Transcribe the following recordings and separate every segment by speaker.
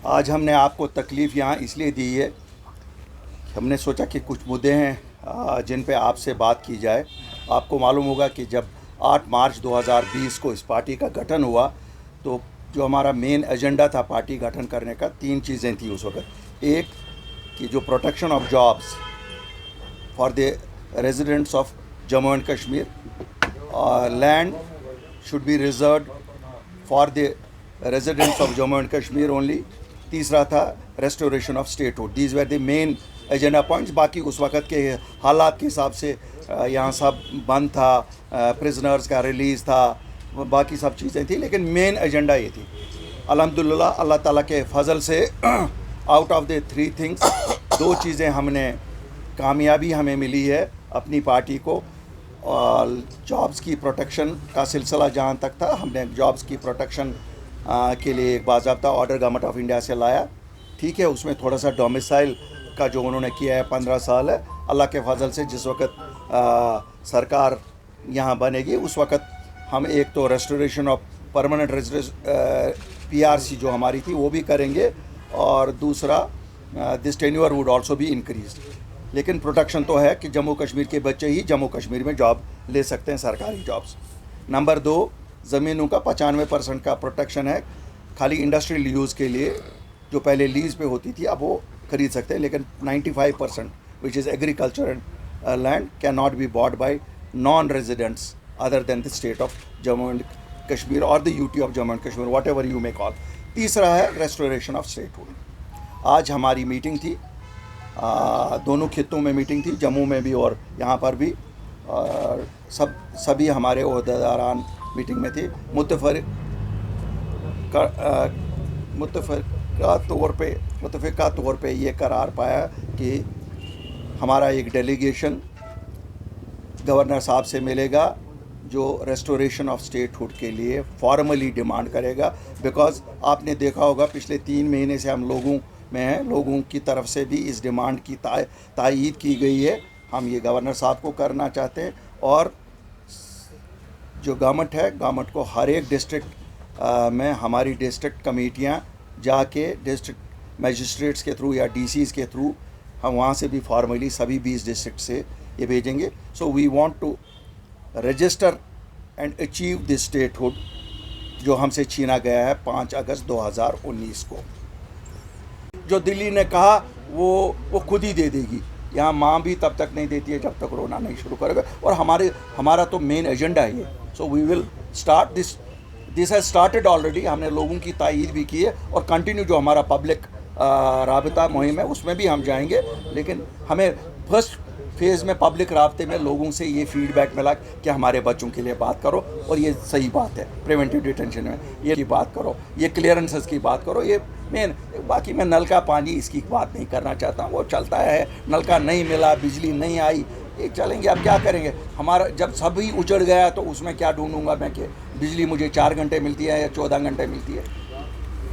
Speaker 1: आज हमने आपको तकलीफ़ यहाँ इसलिए दी है कि हमने सोचा कि कुछ मुद्दे हैं जिन पे आपसे बात की जाए। आपको मालूम होगा कि जब 8 मार्च 2020 को इस पार्टी का गठन हुआ तो जो हमारा मेन एजेंडा था पार्टी गठन करने का, 3 चीज़ें थी उस वक्त। एक कि जो protection of jobs for the residents of Jammu and Kashmir, land should be reserved for the residents of Jammu and Kashmir only. तीसरा था restoration of statehood. These were the main agenda points. बाकी उस वक़्त के हालात के हिसाब से यहाँ सब बंद था, प्रिजनर्स का रिलीज़ था, बाकी सब चीज़ें थी, लेकिन मेन एजेंडा ये थी। अल्हम्दुलिल्लाह अल्लाह ताला के फजल से आउट ऑफ द 3 थिंग्स 2 चीज़ें हमने कामयाबी हमें मिली है अपनी पार्टी को। और जॉब्स की प्रोटेक्शन का सिलसिला जहाँ तक था, हमने जॉब्स की प्रोटेक्शन के लिए एक बाज़ाब्ता ऑर्डर गवर्नमेंट ऑफ इंडिया से लाया। ठीक है, उसमें थोड़ा सा डोमिसाइल का जो उन्होंने किया है 15 साल है। अल्लाह के फजल से जिस वक्त सरकार यहाँ बनेगी उस वक्त हम एक तो restoration of permanent residence PRC जो हमारी थी वो भी करेंगे, और दूसरा this tenure would also be increase. लेकिन प्रोटेक्शन तो है कि जम्मू कश्मीर के बच्चे ही जम्मू कश्मीर में जॉब ले सकते हैं, सरकारी जॉब्स। नंबर 2, ज़मीनों का 95% का प्रोटेक्शन है, खाली इंडस्ट्रियल यूज़ के लिए जो पहले लीज़ पे होती थी अब वो खरीद सकते हैं, लेकिन 95% which is agriculture and land cannot be bought by non residents other than the state of Jammu and Kashmir और the UT of Jammu and Kashmir, whatever you may call. तीसरा है रेस्टोरेशन ऑफ स्टेटहुड। आज हमारी मीटिंग थी, दोनों खित्तों में meeting थी, जम्मू में भी और यहाँ पर भी, और सभी हमारे ओहदेदारान मीटिंग में थी। मुतफ़िका तौर पे ये करार पाया कि हमारा एक डेलीगेशन गवर्नर साहब से मिलेगा जो रेस्टोरेशन ऑफ स्टेटहुड के लिए फॉर्मली डिमांड करेगा। बिकॉज़ आपने देखा होगा पिछले 3 महीने से हम लोगों में हैं, लोगों की तरफ से भी इस डिमांड की तायीद की गई है। हम ये गवर्नर साहब को करना चाहते हैं, और जो गवर्नमेंट है, गवर्नमेंट को हर एक डिस्ट्रिक्ट में हमारी डिस्ट्रिक्ट कमेटियाँ जाके डिस्ट्रिक्ट मजिस्ट्रेट्स के थ्रू या DCs के थ्रू हम वहाँ से भी फॉर्मली सभी 20 डिस्ट्रिक्ट से ये भेजेंगे। So we want to register and achieve this statehood जो हमसे छीना गया है 5 अगस्त 2019 को। जो दिल्ली ने कहा वो खुद ही दे देगी, यहाँ माँ भी तब तक नहीं देती है जब तक रोना नहीं शुरू करेगा, और हमारा तो मेन एजेंडा है ये। So we will start this has started already. हमने लोगों की तायीद भी की है, और कंटिन्यू जो हमारा पब्लिक राबता मुहिम है उसमें भी हम जाएंगे। लेकिन हमें फर्स्ट फेज़ में पब्लिक राब्ते में लोगों से ये फीडबैक मिला कि हमारे बच्चों के लिए बात करो, और ये सही बात है, प्रिवेंटिव डिटेंशन में ये की बात करो, ये क्लियरेंसेस की बात करो, ये मेन। बाकी मैं नल का पानी इसकी बात नहीं करना चाहता हूँ, वो चलता है। नल का नहीं मिला, बिजली नहीं आई, ये चलेंगे, अब क्या करेंगे। हमारा जब सभी उजड़ गया तो उसमें क्या ढूंढूंगा मैं कि बिजली मुझे 4 घंटे मिलती है या 14 घंटे मिलती है।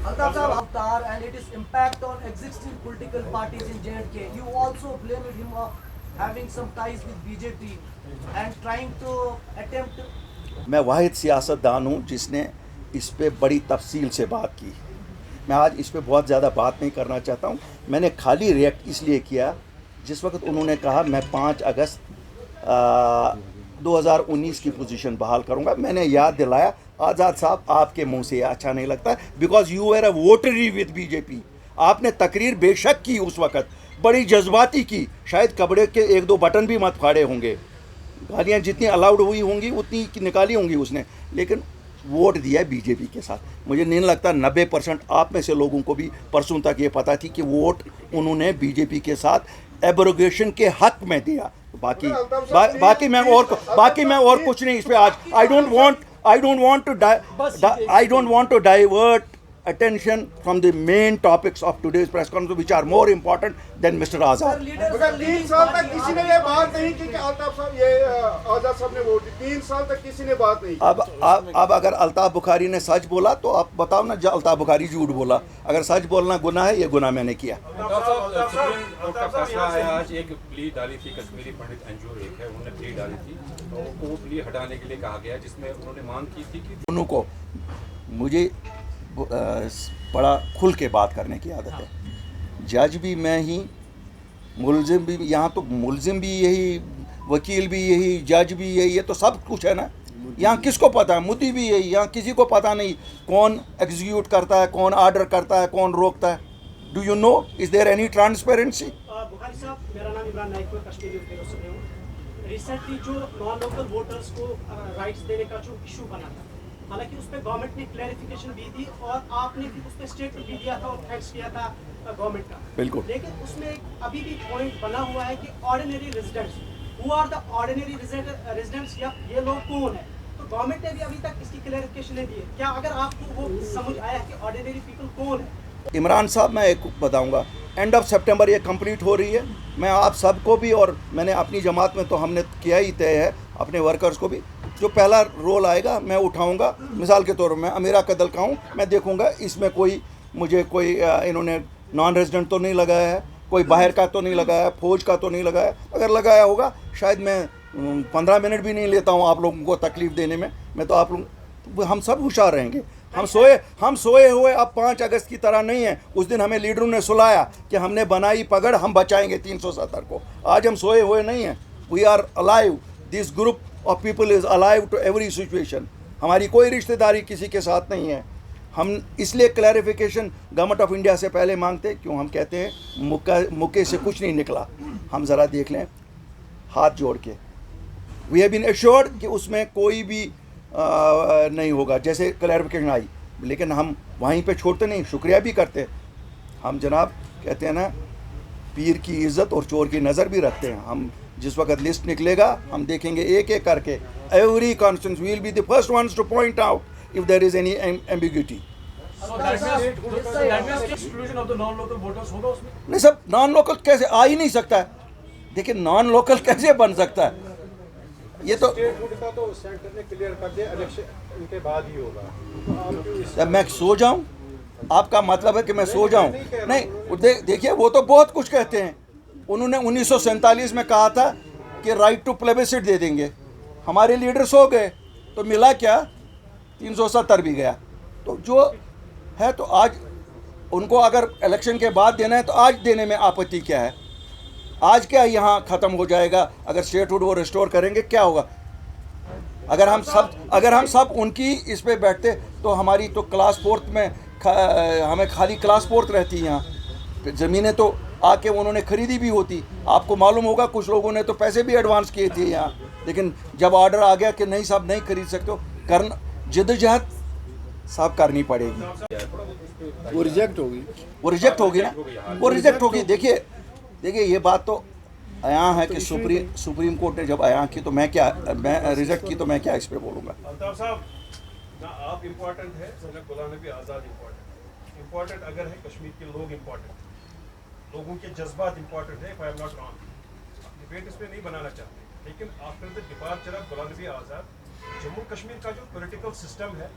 Speaker 2: Altaf Sahab, Avatar and its impact on existing political parties in J&K. You also blamed him of having some ties with BJP and trying to attempt.
Speaker 1: मैं वाहिद सियासतदान हूँ जिसने इस पे बड़ी तफसील से बात की। मैं आज इस पे बहुत ज़्यादा बात नहीं करना चाहता हूँ। मैंने खाली रिएक्ट इसलिए किया जिस वक्त उन्होंने कहा मैं 5 अगस्त 2019 की पोजीशन बहाल करूँगा। मैंने याद दिलाया, आज़ाद साहब आपके मुंह से अच्छा नहीं लगता, because you are a votary with BJP। आपने तकरीर बेशक की, उस वक्त बड़ी जज्बाती की, शायद कपड़े के 1-2 बटन भी मत फाड़े होंगे, गालियाँ जितनी अलाउड हुई होंगी उतनी निकाली होंगी उसने, लेकिन वोट दिया है BJP के साथ। मुझे नहीं लगता 90% आप में से लोगों को भी परसों तक ये पता थी कि वोट उन्होंने BJP के साथ एब्रोगेशन के हक में दिया। बाकी मैं और कुछ नहीं इस पे आज I don't want to divert attention from the main topics of today's press conference, which are more important than Mr. Azad.
Speaker 3: 3 साल तक किसी ने ये बात नहीं की कि अल्ताफ साहब ये आजाद साहब ने वोट दी। 3 साल तक किसी ने बात नहीं की।
Speaker 1: अब अगर अल्ताफ बुखारी ने सच बोला तो आप बताओ ना, अल्ताफ बुखारी झूठ बोला। अगर सच बोलना गुनाह है, ये गुनाह मैंने किया।
Speaker 4: सुप्रीम कोर्ट का फैसला आया आज, एक प्ली डाली थी कश्मीरी पंडित अंजुर एक है, उन्होंने प्ली डाली थी, तो वो प्ली हटाने के लिए कहा गया, जिसमें उन्होंने मांग की थी कि
Speaker 1: उनको मुझे बड़ा खुल के बात करने की आदत है। जज भी मैं ही, मुलजिम भी, यहाँ तो मुलजिम भी यही, वकील भी यही, जज भी यही है, तो सब कुछ है ना। यहाँ किसको पता है? मुद्दी भी यही, यहाँ किसी को पता नहीं कौन एग्जीक्यूट करता है, कौन ऑर्डर करता है, कौन रोकता है। Do you know, is there any transparency?
Speaker 5: Bukhari साहब, मेरा नाम इमरान नाइक, मैं कश्मीरी फेरो से हूँ। रिसेंटली जो नॉन लोकल वोटर्स को राइट्स देने का जो इशू बना था, हालांकि उस पर गवर्नमेंट ने क्लैरिफिकेशन दी थी और आपने भी उस पर स्टेटमेंट भी दिया था और थैंक्स किया था गवर्नमेंट का।
Speaker 1: बिल्कुल।
Speaker 5: लेकिन उसमें अभी भी पॉइंट बना हुआ है कि ordinary residents, who are the ordinary residents, या ये लोग कौन है? तो गवर्नमेंट ने भी अभी तक इसकी क्लैरिफिकेशन नहीं दी है। क्या अगर आपको वो समझ आया कि ऑर्डिनरी पीपल कौन है?
Speaker 1: इमरान साहब, मैं एक बताऊंगा, एंड ऑफ सितंबर ये कंप्लीट हो रही है। मैं आप सबको भी, और मैंने अपनी जमात में तो हमने किया ही तय है, अपने वर्कर्स को भी, जो पहला रोल आएगा मैं उठाऊंगा। मिसाल के तौर पर मैं अमीरा कदल का हूँ, मैं देखूंगा इसमें मुझे कोई इन्होंने नॉन रेजिडेंट तो नहीं लगाया है, कोई बाहर का तो नहीं लगाया, फौज का तो नहीं लगाया। अगर लगाया होगा शायद मैं 15 मिनट भी नहीं लेता हूँ आप लोगों को तकलीफ़ देने में। मैं तो आप लोग, हम सब होशियार रहेंगे। हम सोए हुए अब 5 अगस्त की तरह नहीं है। उस दिन हमें लीडरों ने सुलाया कि हमने बनाई पगड़, हम बचाएंगे 370 को। आज हम सोए हुए नहीं हैं। We are alive, this group of people is alive to every situation. हमारी कोई रिश्तेदारी किसी के साथ नहीं है। हम इसलिए क्लैरिफिकेशन गवर्नमेंट ऑफ इंडिया से पहले मांगते, क्यों हम कहते हैं मुक्के से कुछ नहीं निकला। हम ज़रा देख लें हाथ जोड़ के, वी हैव बीन एश्योर्ड कि उसमें कोई भी नहीं होगा, जैसे क्लैरिफिकेशन आई। लेकिन हम वहीं पे छोड़ते नहीं, शुक्रिया भी करते। हम जनाब कहते हैं ना, पीर की इज़्ज़त और चोर की नज़र भी रखते हैं। हम जिस वक्त लिस्ट निकलेगा हम देखेंगे एक एक करके, every constituency we will be the first ones to point out if there is any ambiguity. नहीं सब नॉन लोकल कैसे आ ही नहीं सकता है। देखिए नॉन लोकल कैसे बन सकता है? ये तो
Speaker 4: सेंटर ने क्लियर कर दिया, इलेक्शन के बाद ही होगा।
Speaker 1: जब मैं सो जाऊं, आपका मतलब है कि मैं सो जाऊं? नहीं, देखिए वो तो बहुत कुछ कहते हैं। उन्होंने 1947 में कहा था कि राइट टू प्लेबिसिट दे देंगे। हमारे लीडर सो गए तो मिला क्या? 370 भी गया। तो जो है, तो आज उनको अगर इलेक्शन के बाद देना है तो आज देने में आपत्ति क्या है? आज क्या यहाँ ख़त्म हो जाएगा? अगर स्टेटहुड वो रिस्टोर करेंगे क्या होगा? अगर हम सब उनकी इस पे बैठते तो हमारी तो क्लास 4 में हमें खाली क्लास 4 रहती है। यहाँ ज़मीनें तो आके उन्होंने ख़रीदी भी होती। आपको मालूम होगा कुछ लोगों ने तो पैसे भी एडवांस किए थे यहाँ, लेकिन जब ऑर्डर आ गया कि नहीं साहब नहीं खरीद सकते हो, जिद्दोजहद साहब करनी पड़ेगी।
Speaker 3: वो रिजेक्ट होगी,
Speaker 1: वो रिजेक्ट होगी ना, वो रिजेक्ट होगी। देखिए ये बात तो आया है कि सुप्रीम कोर्ट ने जब आया की तो मैं रिजेक्ट की तो मैं क्या इस पर बोलूँगा।
Speaker 6: अल्ताफ साहब, ना आप इम्पोर्टेंट है, ना गुलाम नबी आज़ाद इम्पोर्टेंट अगर है कश्मीर के लोग इम्पोर्टेंट, लोगों के जज्बात इम्पोर्टेंट है। If I am not wrong, debate इस पर नहीं बनाना चाहते, लेकिन after the departure of Ghulam Nabi Azad, Jammu Kashmir का जो पॉलिटिकल सिस्टम है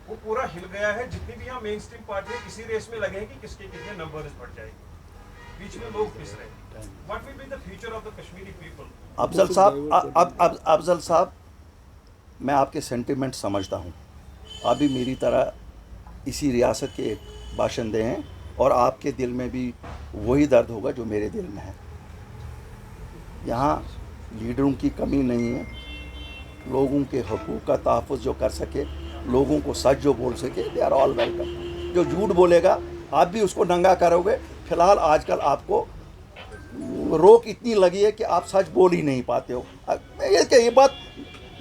Speaker 6: वो पूरा हिल गया है। जितनी भी यहाँ मेन स्ट्रीम पार्टी है इसी रेस में लगे हैं कि किसके कितने नंबर्स बढ़ जाएंगे, बीच में लोग पिस रहे हैं। What will be the future of the Kashmiri people?
Speaker 1: Afzal साहब, मैं आपके सेंटिमेंट समझता हूँ। आप भी मेरी तरह इसी रियासत के एक बाशिंदे हैं और आपके दिल में भी वही दर्द होगा जो मेरे दिल में है। यहाँ लीडरों की कमी नहीं है। लोगों के हकूक़ का तहफ़्फ़ुज़ जो कर सके, लोगों को सच जो बोल सके, दे आर ऑल वेलकम। जो झूठ बोलेगा आप भी उसको नंगा करोगे। फ़िलहाल आजकल आपको रोक इतनी लगी है कि आप सच बोल ही नहीं पाते हो। ये बात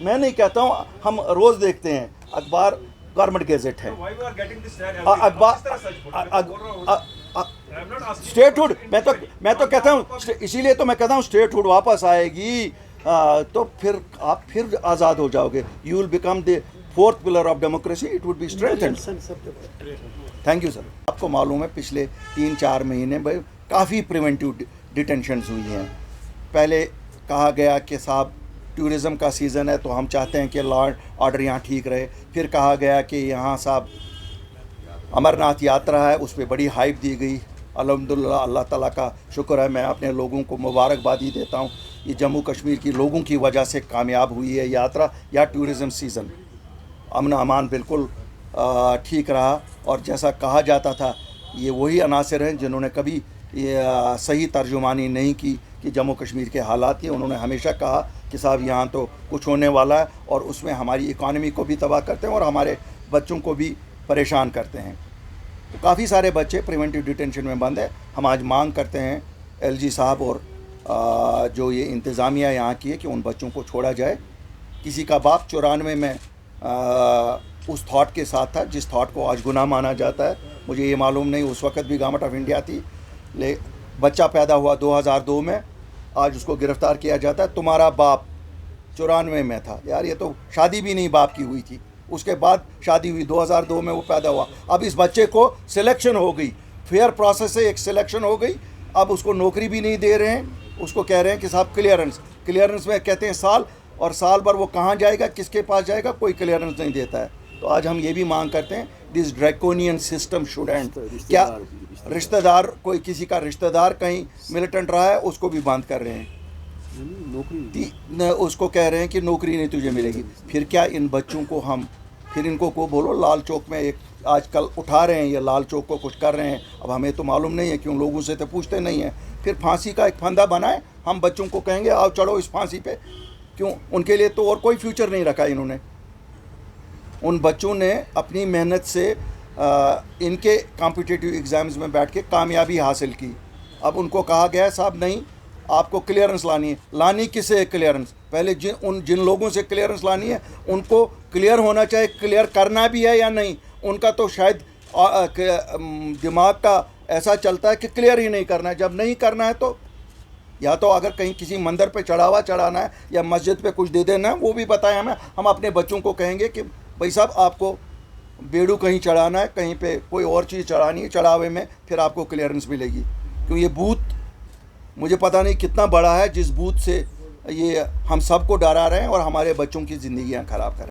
Speaker 1: मैं नहीं कहता हूँ, हम रोज़ देखते हैं अखबार, गवर्नमेंट गेजेट है, अखबार स्टेटहुड। मैं तो कहता हूँ, इसीलिए तो मैं कहता हूँ स्टेटहुड वापस आएगी तो फिर आप फिर आज़ाद हो जाओगे। You will become the 4th pillar of democracy, it would be strengthened. Thank you sir. आपको मालूम है पिछले 3-4 महीने में काफ़ी प्रिवेंटिव डिटेंशन्स हुई हैं। पहले कहा गया कि साहब टूरिज़म का सीज़न है तो हम चाहते हैं कि लॉ ऑर्डर यहाँ ठीक रहे। फिर कहा गया कि यहाँ साहब अमरनाथ यात्रा है, उस पर बड़ी हाइप दी गई। अल्हम्दुलिल्लाह, अल्लाह ताला का शुक्र है, मैं अपने लोगों को मुबारकबादी देता हूँ। ये जम्मू कश्मीर की लोगों की वजह से कामयाब हुई है यात्रा या टूरिज़म सीज़न। अमन अमान बिल्कुल ठीक रहा। और जैसा कहा जाता था, ये वही अनासर हैं जिन्होंने कभी ये सही तर्जुमानी नहीं की कि जम्मू कश्मीर के हालात की। उन्होंने हमेशा कहा कि साहब यहाँ तो कुछ होने वाला है, और उसमें हमारी इकॉनमी को भी तबाह करते हैं और हमारे बच्चों को भी परेशान करते हैं। तो काफ़ी सारे बच्चे प्रिवेंटिव डिटेंशन में बंद है। हम आज मांग करते हैं एलजी साहब और जो ये इंतज़ामिया यहाँ की है कि उन बच्चों को छोड़ा जाए। किसी का बाप 94 में उस थॉट के साथ था जिस थॉट को आज गुनाह माना जाता है। मुझे ये मालूम नहीं, उस वक़्त भी गवर्नमेंट ऑफ इंडिया थी, बच्चा पैदा हुआ 2002 में, आज उसको गिरफ़्तार किया जाता है। तुम्हारा बाप 94 में था। यार ये तो शादी भी नहीं बाप की हुई थी, उसके बाद शादी हुई, 2002 में वो पैदा हुआ। अब इस बच्चे को सिलेक्शन हो गई, फेयर प्रोसेस से एक सिलेक्शन हो गई, अब उसको नौकरी भी नहीं दे रहे हैं। उसको कह रहे हैं कि साहब क्लियरेंस में कहते हैं साल, और साल भर वो कहाँ जाएगा, किसके पास जाएगा, कोई क्लियरेंस नहीं देता है। तो आज हम ये भी मांग करते हैं this draconian system should and. क्या रिश्तेदार, कोई किसी का रिश्तेदार कहीं मिलिटेंट रहा है, उसको भी बंद कर रहे हैं, उसको कह रहे हैं कि नौकरी नहीं तुझे मिलेगी। फिर क्या इन बच्चों को हम फिर इनको को बोलो लाल चौक में एक आजकल उठा रहे हैं, ये लाल चौक को कुछ कर रहे हैं। अब हमें तो मालूम नहीं है, क्यों लोगों से तो पूछते नहीं हैं। फिर फांसी का एक फंदा बनाए, हम बच्चों को कहेंगे आओ चढ़ो इस फांसी पे। क्यों? उनके लिए तो और कोई फ्यूचर नहीं रखा इन्होंने। उन बच्चों ने अपनी मेहनत से इनके कॉम्पिटिटिव एग्ज़ाम्स में बैठ के कामयाबी हासिल की। अब उनको कहा गया है साहब नहीं, आपको क्लियरेंस लानी है। लानी किसे है क्लियरेंस? पहले जिन लोगों से क्लियरेंस लानी है उनको क्लियर होना चाहिए, क्लियर करना भी है या नहीं। उनका तो शायद दिमाग का ऐसा चलता है कि क्लियर ही नहीं करना है। जब नहीं करना है तो या तो अगर कहीं किसी मंदिर पे चढ़ावा चढ़ाना है या मस्जिद पे कुछ दे देना है, वो भी बताएं हमें। हम अपने बच्चों को कहेंगे कि भाई साहब आपको बेड़ू कहीं चढ़ाना है, कहीं पे कोई और चीज़ चढ़ानी है चढ़ावे में, फिर आपको क्लियरेंस मिलेगी। क्यों ये बूथ मुझे पता नहीं कितना बड़ा है, जिस बूथ से ये हम सबको डरा रहे हैं और हमारे बच्चों की ज़िंदगियां ख़राब कर रहे हैं।